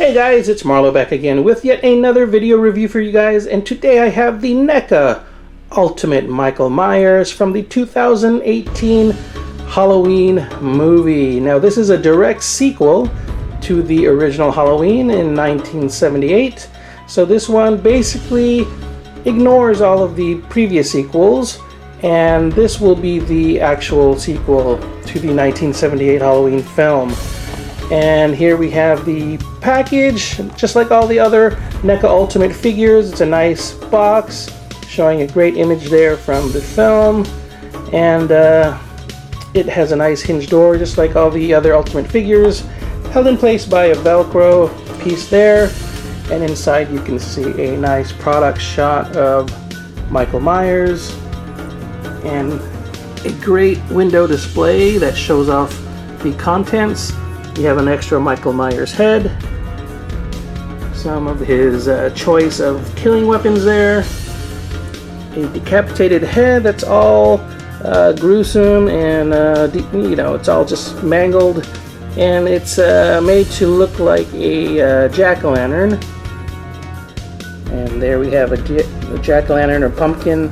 Hey guys, it's Marlo back again with yet another video review for you guys, and today I have the NECA Ultimate Michael Myers from the 2018 Halloween movie. Now this is a direct sequel to the original Halloween in 1978, so this one basically ignores all of the previous sequels, and this will be the actual sequel to the 1978 Halloween film. And here we have the package, just like all the other NECA Ultimate figures. It's a nice box showing a great image there from the film, and it has a nice hinge door just like all the other Ultimate figures, held in place by a Velcro piece there. And inside you can see a nice product shot of Michael Myers and a great window display that shows off the contents. You have an extra Michael Myers head, some of his choice of killing weapons there, a decapitated head that's all gruesome and it's all just mangled, and it's made to look like a jack-o'-lantern. And there we have a jack-o'-lantern or pumpkin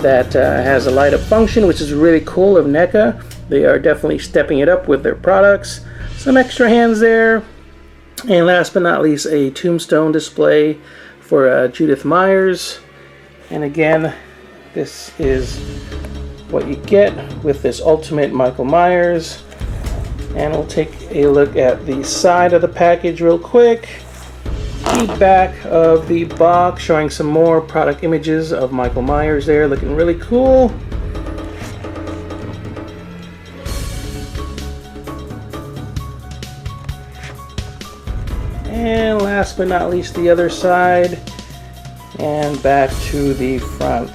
that has a light-up function, which is really cool of NECA. They are definitely stepping it up with their products. Some extra hands there, and last but not least, a Tombstone display for Judith Myers. And again, this is what you get with this Ultimate Michael Myers. And we'll take a look at the side of the package real quick. The back of the box showing some more product images of Michael Myers there, looking really cool. And last but not least, the other side, and back to the front.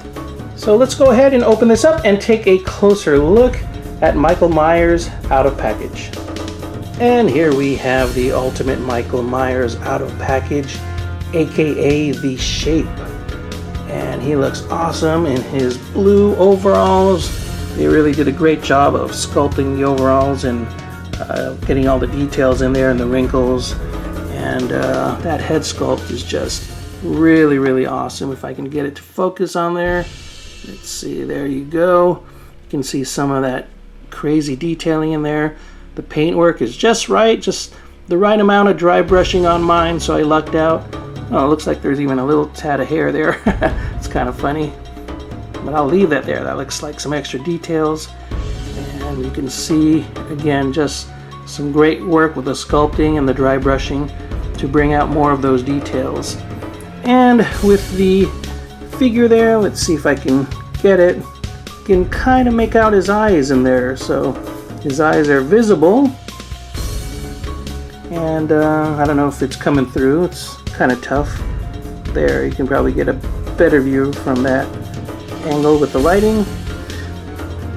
So let's go ahead and open this up and take a closer look at Michael Myers out of package. And here we have the Ultimate Michael Myers out of package, aka the Shape. And he looks awesome in his blue overalls. They really did a great job of sculpting the overalls and getting all the details in there and the wrinkles. And that head sculpt is just really awesome. If I can get it to focus on there. Let's see, there you go. You can see some of that crazy detailing in there. The paintwork is just right, just the right amount of dry brushing on mine, so I lucked out. Oh, it looks like there's even a little tad of hair there. It's kind of funny. But I'll leave that there. That looks like some extra details. And you can see, again, just some great work with the sculpting and the dry brushing to bring out more of those details. And with the figure there, let's see if I can get it. You can kind of make out his eyes in there, so his eyes are visible. And I don't know if it's coming through. It's kind of tough. There, you can probably get a better view from that angle with the lighting.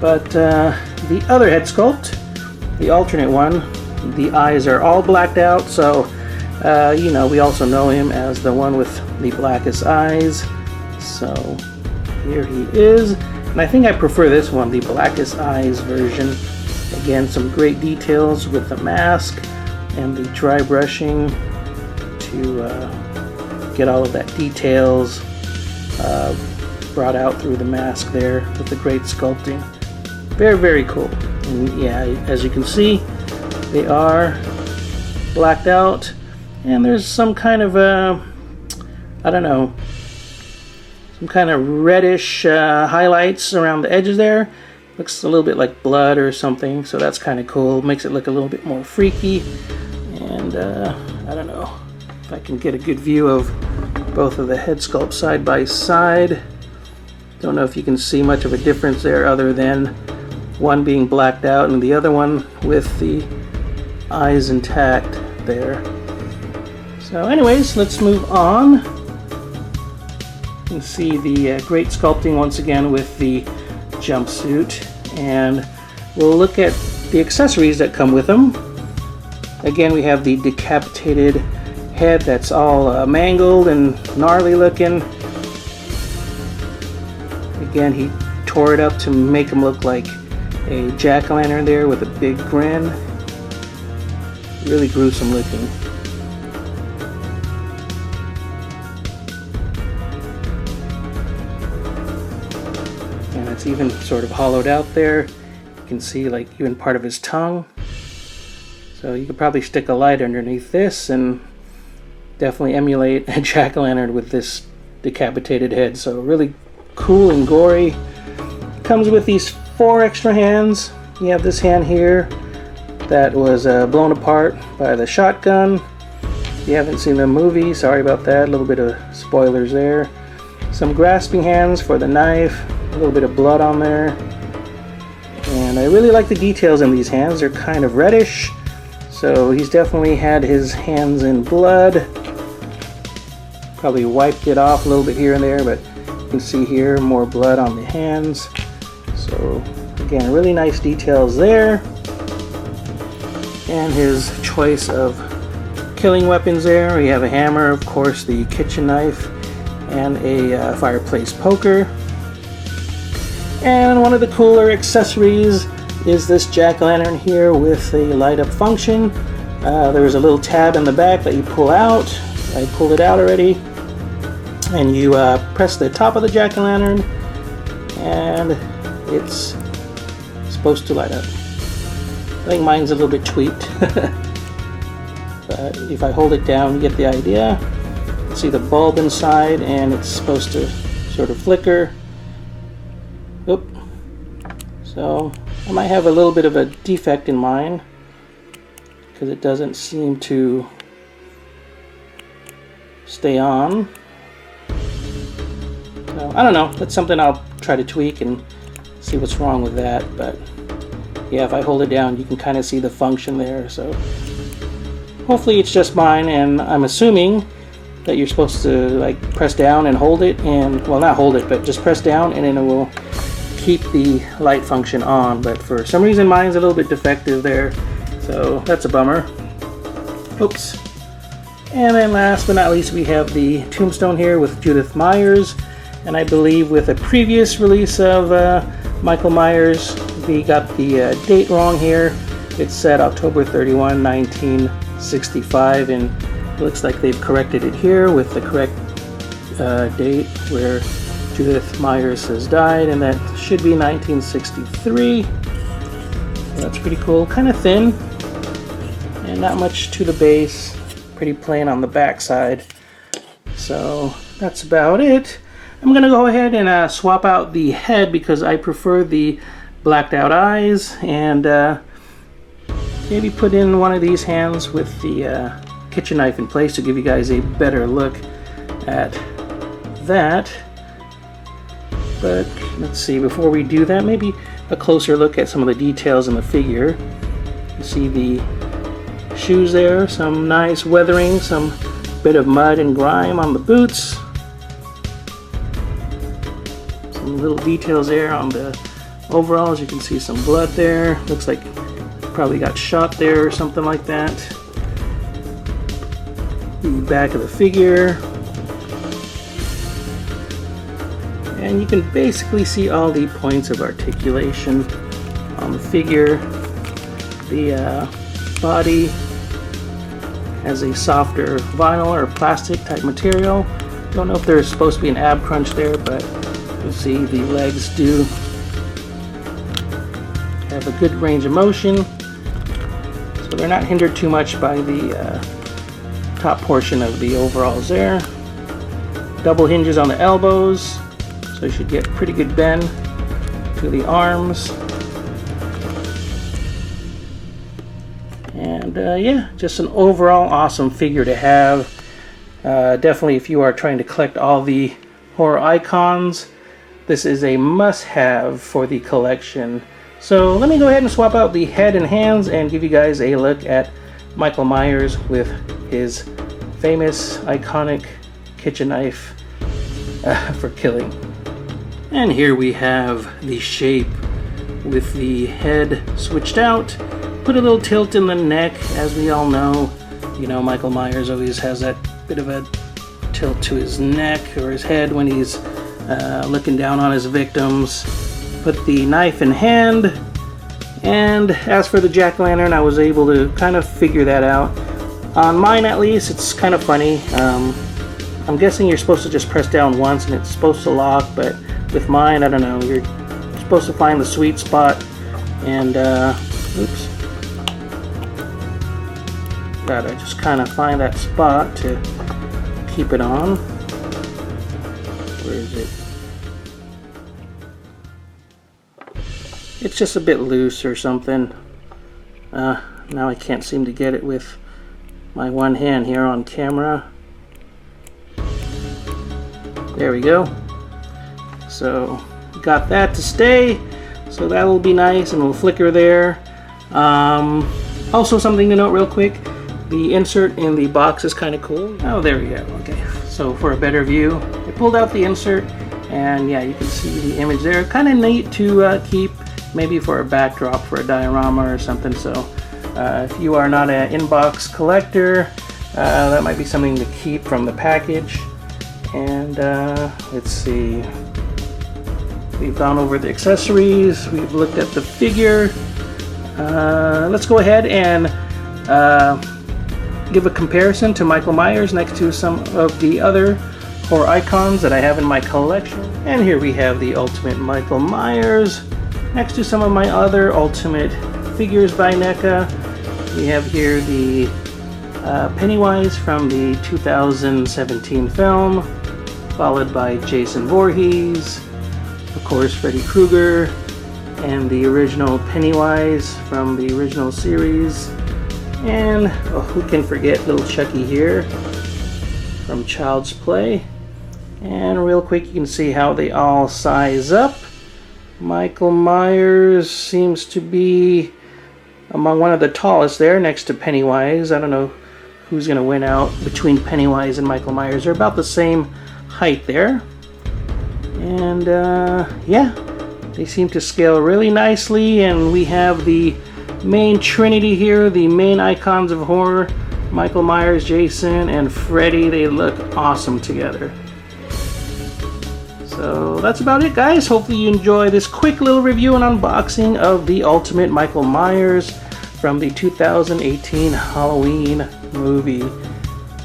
But the other head sculpt, the alternate one, the eyes are all blacked out, so we also know him as the one with the blackest eyes. So here he is, and I think I prefer this one, the blackest eyes version. Again, some great details with the mask and the dry brushing to get all of that details brought out through the mask there with the great sculpting. Very cool. And yeah, as you can see, they are blacked out, and there's some kind of I don't know, some kind of reddish highlights around the edges there. Looks a little bit like blood or something, so that's kind of cool. Makes it look a little bit more freaky. And I don't know if I can get a good view of both of the head sculpts side by side. Don't know if you can see much of a difference there other than one being blacked out and the other one with the eyes intact there. So anyways, let's move on. You can see the great sculpting once again with the jumpsuit, and we'll look at the accessories that come with them. Again, we have the decapitated head that's all mangled and gnarly looking. Again, he tore it up to make him look like a jack-o'-lantern there with a big grin. Really gruesome looking. It's even sort of hollowed out there. You can see like even part of his tongue. So you could probably stick a light underneath this and definitely emulate a jack-o'-lantern with this decapitated head. So really cool and gory. Comes with these 4 extra hands. You have this hand here that was blown apart by the shotgun. If you haven't seen the movie, sorry about that. A little bit of spoilers there. Some grasping hands for the knife. A little bit of blood on there. And I really like the details in these hands. They're kind of reddish. So he's definitely had his hands in blood. Probably wiped it off a little bit here and there, but you can see here more blood on the hands. So again, really nice details there. And his choice of killing weapons there. We have a hammer, of course, the kitchen knife, and a fireplace poker. And one of the cooler accessories is this jack-o'-lantern here with a light up function. There's a little tab in the back that you pull out. I pulled it out already. And you press the top of the jack-o'-lantern and it's supposed to light up. I think mine's a little bit tweaked. But if I hold it down, you get the idea. You see the bulb inside and it's supposed to sort of flicker. Oop. So I might have a little bit of a defect in mine because it doesn't seem to stay on. So I don't know, that's something I'll try to tweak and see what's wrong with that. But yeah, if I hold it down, you can kind of see the function there. So hopefully it's just mine, and I'm assuming that you're supposed to like press down and hold it, and well, not hold it, but just press down and then it will keep the light function on. But for some reason mine's a little bit defective there, so that's a bummer. Oops. And then last but not least, we have the Tombstone here with Judith Myers. And I believe with a previous release of Michael Myers, we got the date wrong here. It said October 31, 1965, and it looks like they've corrected it here with the correct date where Judith Myers has died, and that should be 1963. So that's pretty cool. Kind of thin, and not much to the base. Pretty plain on the back side. So that's about it. I'm gonna go ahead and swap out the head because I prefer the blacked out eyes, and maybe put in one of these hands with the kitchen knife in place to give you guys a better look at that. But let's see, before we do that, maybe a closer look at some of the details in the figure. You see the shoes there, some nice weathering, some bit of mud and grime on the boots. Some little details there on the overalls. You can see some blood there. Looks like probably got shot there or something like that. The back of the figure. And you can basically see all the points of articulation on the figure. The body has a softer vinyl or plastic type material. Don't know if there's supposed to be an ab crunch there, but you'll see the legs do have a good range of motion. So they're not hindered too much by the top portion of the overalls there. Double hinges on the elbows, so you should get pretty good bend to the arms. And yeah, just an overall awesome figure to have. Definitely if you are trying to collect all the horror icons, this is a must-have for the collection. So let me go ahead and swap out the head and hands and give you guys a look at Michael Myers with his famous iconic kitchen knife for killing. And here we have the shape with the head switched out. Put a little tilt in the neck, as we all know. You know, Michael Myers always has that bit of a tilt to his neck or his head when he's looking down on his victims. Put the knife in hand, and as for the jack-o'-lantern, I was able to kind of figure that out. On mine at least, it's kind of funny. I'm guessing you're supposed to just press down once and it's supposed to lock, but with mine, I don't know, you're supposed to find the sweet spot, and oops, gotta just kind of find that spot to keep it on. Where is it? It's just a bit loose or something. Now I can't seem to get it with my one hand here on camera. There we go. So got that to stay, so that'll be nice, and will flicker there. Also, something to note real quick, the insert in the box is kind of cool. Oh, there we go. Okay, so for a better view, I pulled out the insert, and yeah, you can see the image there. Kind of neat to keep maybe for a backdrop for a diorama or something. So if you are not an in-box collector, that might be something to keep from the package. And let's see, we've gone over the accessories, we've looked at the figure. Let's go ahead and give a comparison to Michael Myers next to some of the other horror icons that I have in my collection. And here we have the Ultimate Michael Myers next to some of my other Ultimate figures by NECA. We have here the Pennywise from the 2017 film, followed by Jason Voorhees, of course Freddy Krueger, and the original Pennywise from the original series. And oh, who can forget little Chucky here from Child's Play. And real quick, you can see how they all size up. Michael Myers seems to be among one of the tallest there, next to Pennywise. I don't know who's going to win out between Pennywise and Michael Myers. They're about the same height there. And yeah, they seem to scale really nicely. And we have the main trinity here, the main icons of horror, Michael Myers, Jason, and Freddy. They look awesome together. So that's about it, guys. Hopefully you enjoy this quick little review and unboxing of the Ultimate Michael Myers from the 2018 Halloween movie.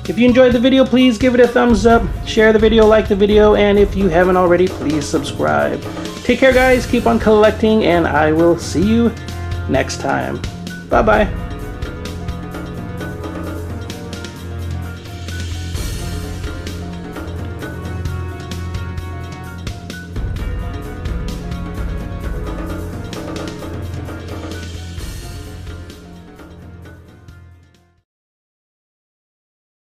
If you enjoyed the video, please give it a thumbs up, share the video, like the video, and if you haven't already, please subscribe. Take care, guys. Keep on collecting, and I will see you next time. Bye-bye.